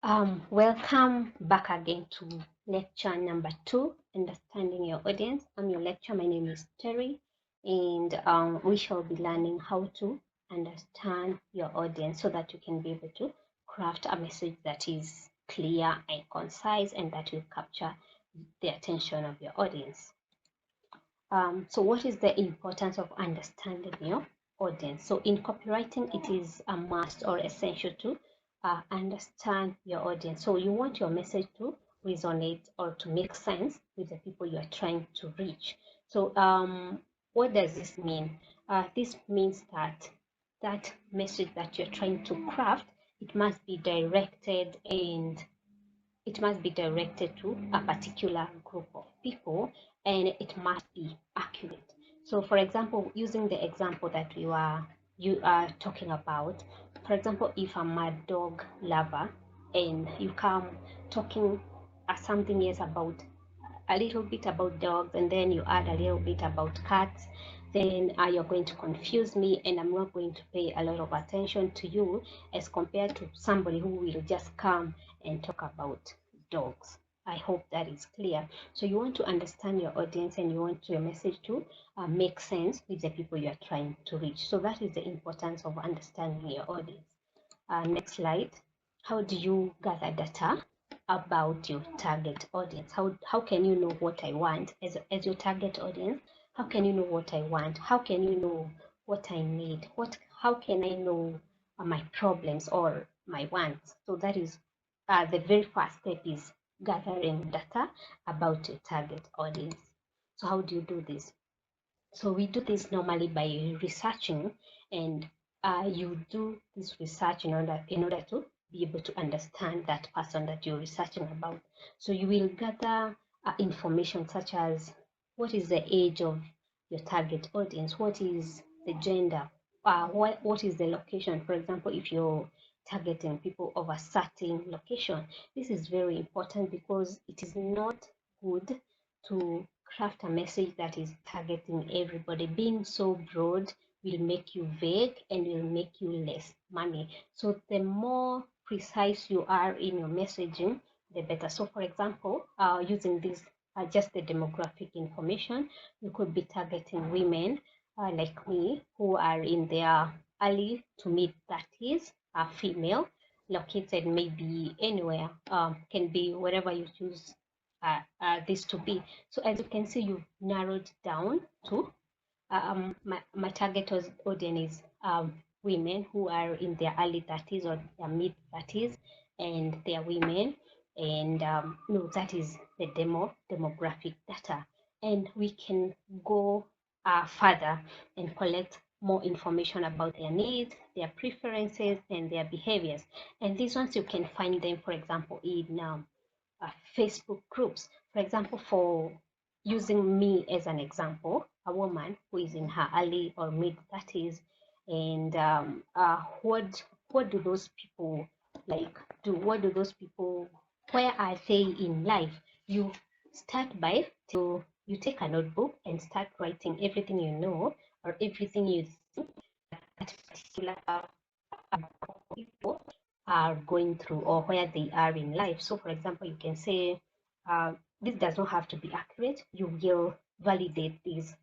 Welcome back again to lecture number 2, Understanding Your Audience. I'm your lecturer. My name is Terry, and we shall be learning how to understand your audience so that you can be able to craft a message that is clear and concise and that will capture the attention of your audience. So what is the importance of understanding your audience? So in copywriting, it is a must or essential to understand your audience. So you want your message to resonate or to make sense with the people you are trying to reach. So what does this mean? This means that that message that you're trying to craft, it must be directed to a particular group of people, and it must be accurate. So for example, using the example that you are talking about, for example, if I'm a dog lover and you come talking something else about a little bit about dogs, and then you add a little bit about cats, then you're going to confuse me and I'm not going to pay a lot of attention to you as compared to somebody who will just come and talk about dogs. I hope that is clear. So you want to understand your audience and you want your message to make sense with the people you are trying to reach. So that is the importance of understanding your audience. Next slide. How do you gather data about your target audience? How can you know what I want as your target audience? How can you know what I want? How can you know what I need? How can I know my problems or my wants? So that is the very first step is gathering data about your target audience. So how do you do this? So we do this normally by researching, and you do this research in order to be able to understand that person that you're researching about. So you will gather information such as what is the age of your target audience, what is the gender, what is the location. For example, if you're targeting people of a certain location, this is very important because it is not good to craft a message that is targeting everybody. Being so broad will make you vague and will make you less money. So the more precise you are in your messaging, the better. So for example, using this just the demographic information, you could be targeting women like me who are in their early to mid 30s, are female, located maybe anywhere, can be wherever you choose this to be. So as you can see, you've narrowed down to my target audience is women who are in their early 30s or their mid 30s, and they are women, and no, that is the demographic data, and we can go further and collect more information about their needs, their preferences, and their behaviors. And these ones you can find them, for example, in Facebook groups. For example, for using me as an example, a woman who is in her early or mid 30s, and what do those people like do? What do those people? Where are they in life? You start by you take a notebook and start writing everything you know or everything you think that particular people are going through or where they are in life. So for example, you can say this does not have to be accurate. You will validate this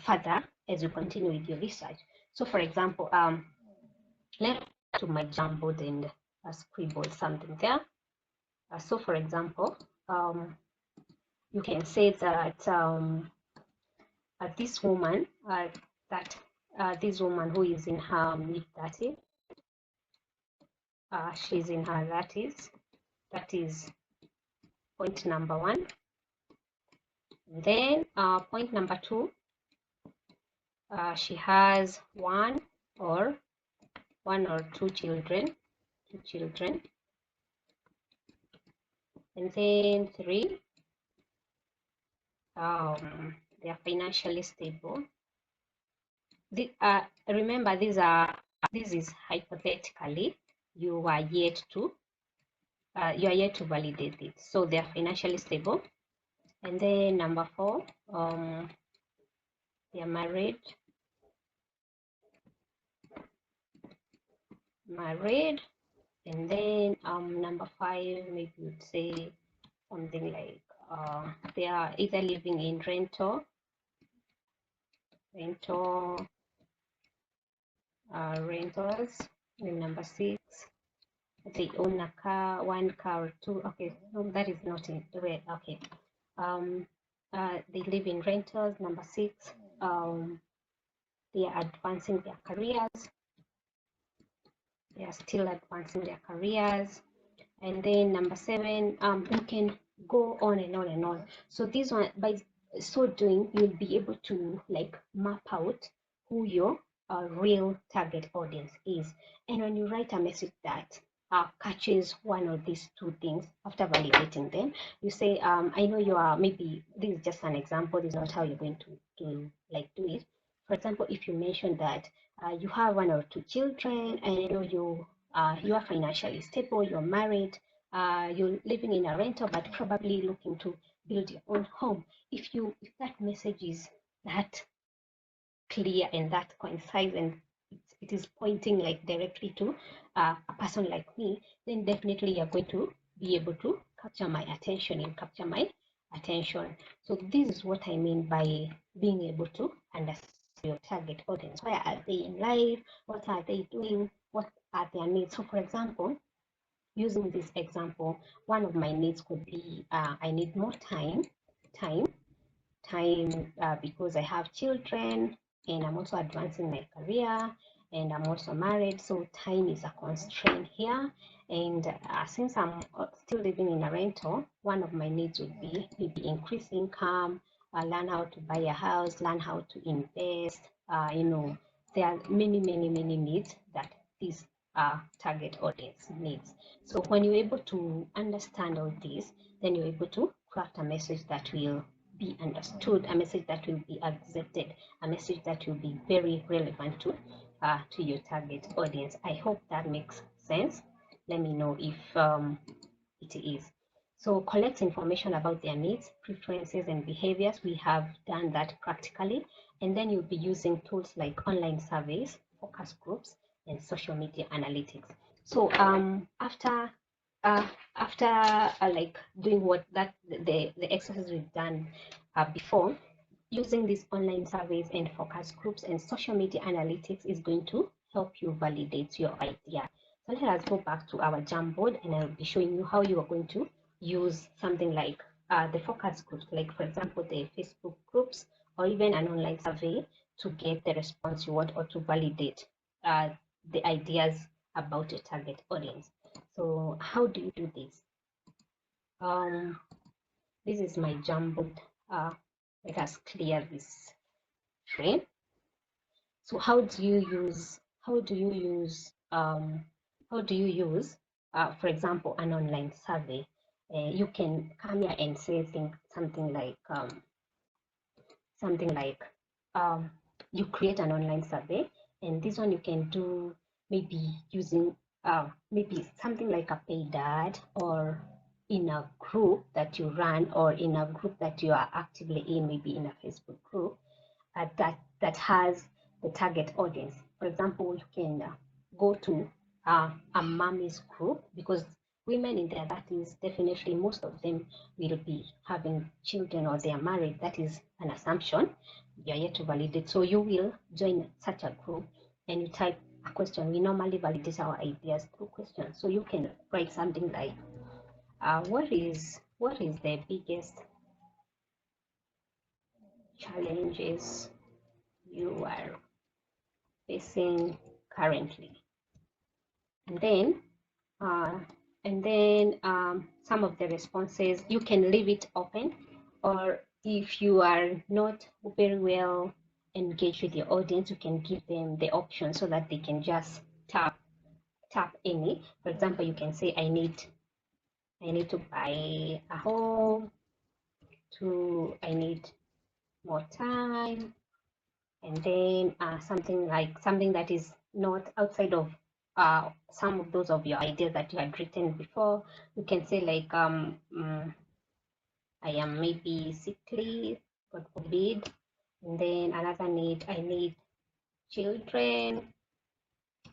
further as you continue with your research. So for example, let's to my Jamboard and scribble something there. So for example, you can say that this woman this woman who is in her mid 30s, she's in her 30s. That is point number 1. Then point number 2, she has one or two children, and then 3, they are financially stable. Remember, this is hypothetically. You are yet to validate it. So they are financially stable. And then number 4, they are married, And then number 5, maybe you'd say something like they are either living in rental rentals. And number 6, they own a car, 1 car or 2. Okay, no, that is not it. Okay, they live in rentals. Number 6, they are advancing their careers. They are still advancing their careers. And then number 7, you can go on and on and on. So this one, by so doing, you'll be able to like map out who your real target audience is. And when you write a message that catches one of these 2 things, after validating them, you say, I know you are, maybe this is just an example, this is not how you're going to like do it. For example, if you mention that you have 1 or 2 children, and you know you are financially stable, you're married, you're living in a rental, but probably looking to build your own home. If that message is that clear and that concise, and it is pointing like directly to a person like me, then definitely you're going to be able to capture my attention and capture my attention. So this is what I mean by being able to understand your target audience. Where are they in life? What are they doing? What are their needs? So for example, using this example, one of my needs could be I need more time because I have children and I'm also advancing my career and I'm also married, so time is a constraint here. And since I'm still living in a rental, one of my needs would be maybe increase income, learn how to buy a house, learn how to invest. There are many needs that this target audience needs. So when you're able to understand all this, then you're able to craft a message that will be understood, a message that will be accepted, a message that will be very relevant to your target audience. I hope that makes sense. Let me know if it is. So collect information about their needs, preferences, and behaviors. We have done that practically. And then you'll be using tools like online surveys, focus groups, and social media analytics. So after like doing what that the exercise we've done before, using these online surveys and focus groups and social media analytics is going to help you validate your idea. So let us go back to our Jamboard, and I'll be showing you how you are going to use something like the focus groups, like for example the Facebook groups or even an online survey, to get the response you want or to validate the ideas about your target audience. So how do you do this? This is my Jamboard. Let us clear this frame. So how do you use for example, an online survey? You can come here and say something like you create an online survey, and this one you can do maybe using maybe something like a paid ad, or in a group that you run, or in a group that you are actively in, maybe in a Facebook group that has the target audience. For example, you can go to a mommy's group, because women in their 30s, definitely most of them will be having children or they are married. That is an assumption. You are yet to validate. So you will join such a group and you type a question. We normally validate our ideas through questions. So you can write something like, what is the biggest challenges you are facing currently? And then some of the responses you can leave it open, or if you are not very well engaged with your audience, you can give them the option so that they can just tap any. For example, you can say, I need to buy a home, I need more time, and then something that is not outside of some of those of your ideas that you had written before. You can say like I am maybe sickly, God forbid, and then another need, I need children,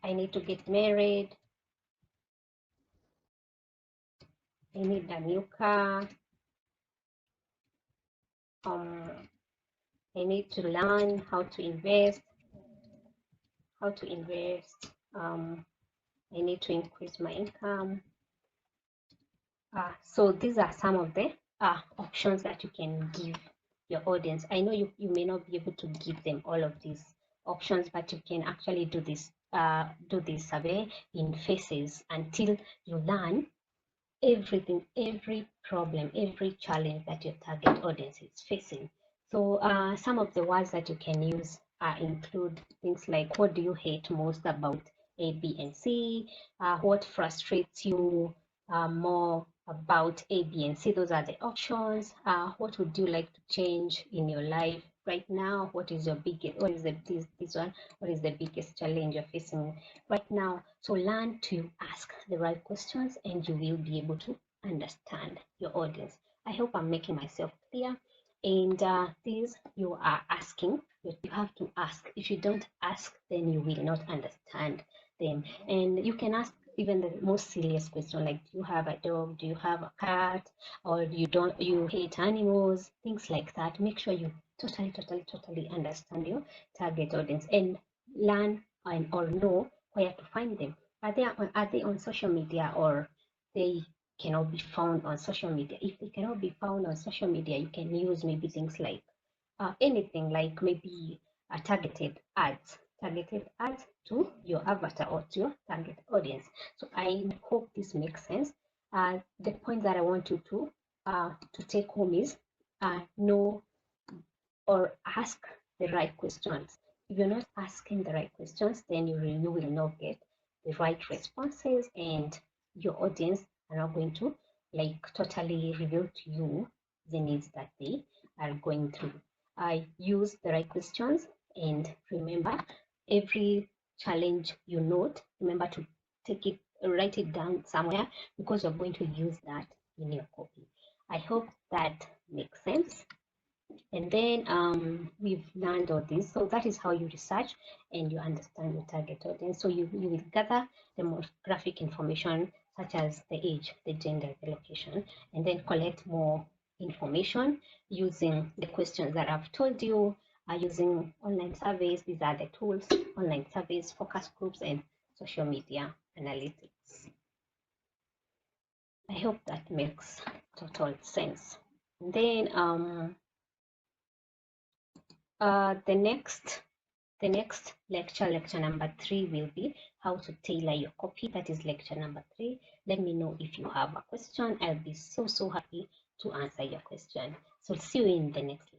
I need to get married, I need a new car. I need to learn how to invest. I need to increase my income. So these are some of the options that you can give your audience. I know you may not be able to give them all of these options, but you can actually do this survey in phases until you learn everything, every problem, every challenge that your target audience is facing. So some of the words that you can use include things like, what do you hate most about A, B, and C? What frustrates you more about A, B, and C? Those are the options. What would you like to change in your life right now? What is your biggest, what is what is the biggest challenge you're facing right now? So learn to ask the right questions and you will be able to understand your audience. I hope I'm making myself clear. And these you are asking, you have to ask. If you don't ask, then you will not understand them. And you can ask even the most serious question, like, do you have a dog? Do you have a cat? Or you hate animals? Things like that. Make sure you totally understand your target audience and learn or know where to find them. Are they on social media, or they cannot be found on social media? If they cannot be found on social media, you can use maybe things like anything, like maybe targeted ads to your avatar or to your target audience. So I hope this makes sense. The point that I want you to take home is know or ask the right questions. If you're not asking the right questions, then you will not get the right responses, and your audience are not going to like totally reveal to you the needs that they are going through. I use the right questions, and remember, every challenge you note, remember to write it down somewhere, because you're going to use that in your copy. I hope that makes sense. And then we've learned all this. So that is how you research and you understand your target audience. So you will gather demographic information such as the age, the gender, the location, and then collect more information using the questions that I've told you, using online surveys. These are the tools: online surveys, focus groups, and social media analytics. I hope that makes total sense. And then the next lecture number 3, will be how to tailor your copy. That is lecture number 3. Let me know if you have a question. I'll be so happy to answer your question. So see you in the next lecture.